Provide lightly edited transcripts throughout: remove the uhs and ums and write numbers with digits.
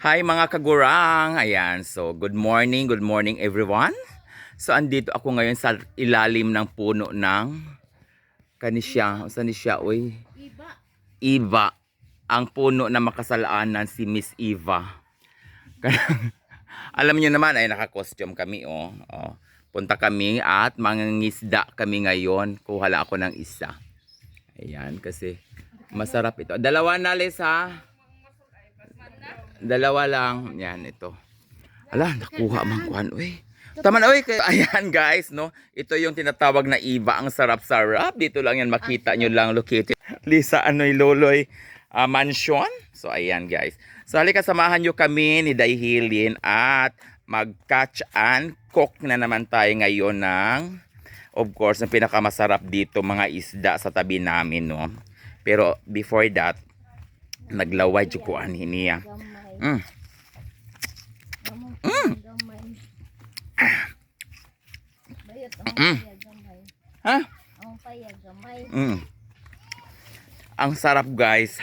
Hi mga kagurang! Ayan, so good morning everyone. So andito ako ngayon sa ilalim ng puno ng kanisya. Saan ni siya? Uy? Eva. Ang puno na makasalaanan si Miss Eva. Alam niyo naman ay naka-costume kami Punta kami at mangingisda kami ngayon. Kuha lang ako ng isa. Ayan kasi masarap ito. Dalawa na Les ha. Dalawa lang. Yan, ito. Ala, nakuha mang kuhan. Uy. Tama na, uy. Ayan, guys, no? Ito yung tinatawag na Eva. Ang sarap-sarap. Dito lang yan. Makita nyo lang. Located. Lisa, Loloy Mansion. So, ayan, guys. So, halika, samahan nyo kami ni Dayhilin at mag-catch and cook na naman tayo ngayon ng, of course, ang pinakamasarap dito, mga isda sa tabi namin, no? Pero, before that, naglaway jukuan hiniya. Mm. Mm. Mm. Ha? Mm. Ang sarap, guys.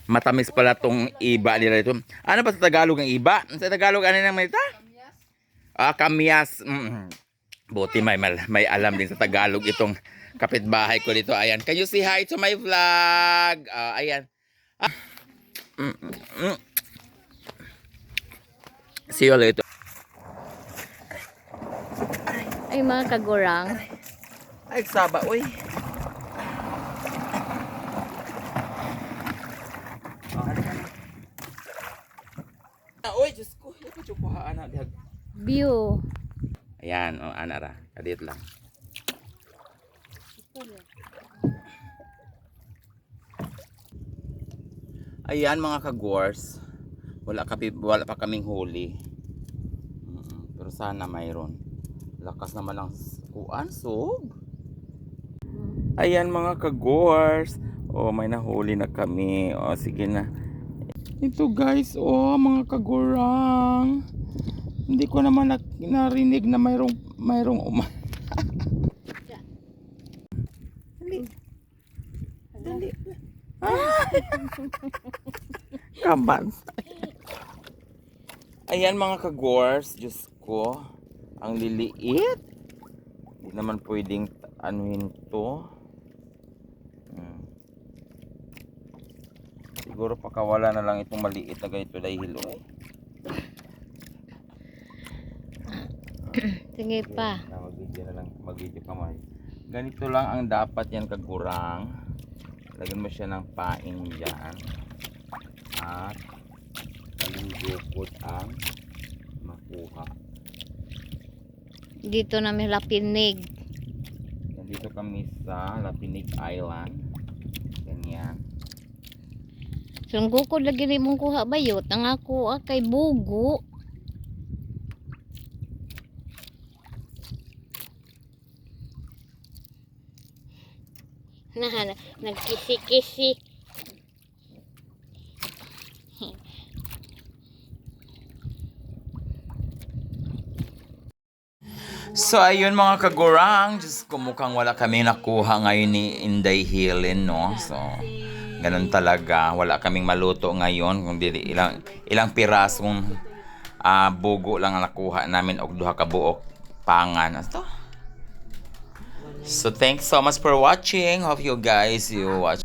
Matamis pala tong iba nila ito. Ano ba sa Tagalog ang iba? Sa Tagalog ano naman ito? Kamyas. Buti may alam din sa Tagalog itong kapitbahay ko dito. Ayan. Can you say hi to my vlog? Ayan. See you later. Ay mga kagurang. Ay, saba, uy. Uy, Diyos ko. Ito yung kuhaan na. View. Ayan, anara. Kadit lang. Ayan mga kagwars. Wala pa kaming huli. Pero sana mayroon. Lakas naman ang kuan, sog. Ayan mga kagwars. May nahuli na kami. Sige na. Ito guys, mga kagurang. Hindi ko naman narinig na mayroong Dali. Kaban. Ayan mga kagors, Diyos ko, ang liliit. Hindi naman pwedeng anuhin to. Siguro pakawala na lang itong maliit na ganito dahil Sige pa. Mag-video ka mo. Ganito lang ang dapat yan kagurang. Lagyan mo siya ng pain dyan. At kalingkot ang makuha. Dito namin Lapinig. Nandito kami sa Lapinig Island. Ganyan. Sungko ko lagi ni mong kuha bayot. Ang ako kay bugo. Nagkisi-kisi. So ayun mga kagurang, Diyos ko mukhang wala kami nakuha ngayon ni Inday Hilin, no? So ganun talaga, wala kaming maluto ngayon, kundi ilang pirasong bugo lang ang nakuha namin og duha ka buok pangan. Ano to? So thanks so much for watching. Hope you guys watch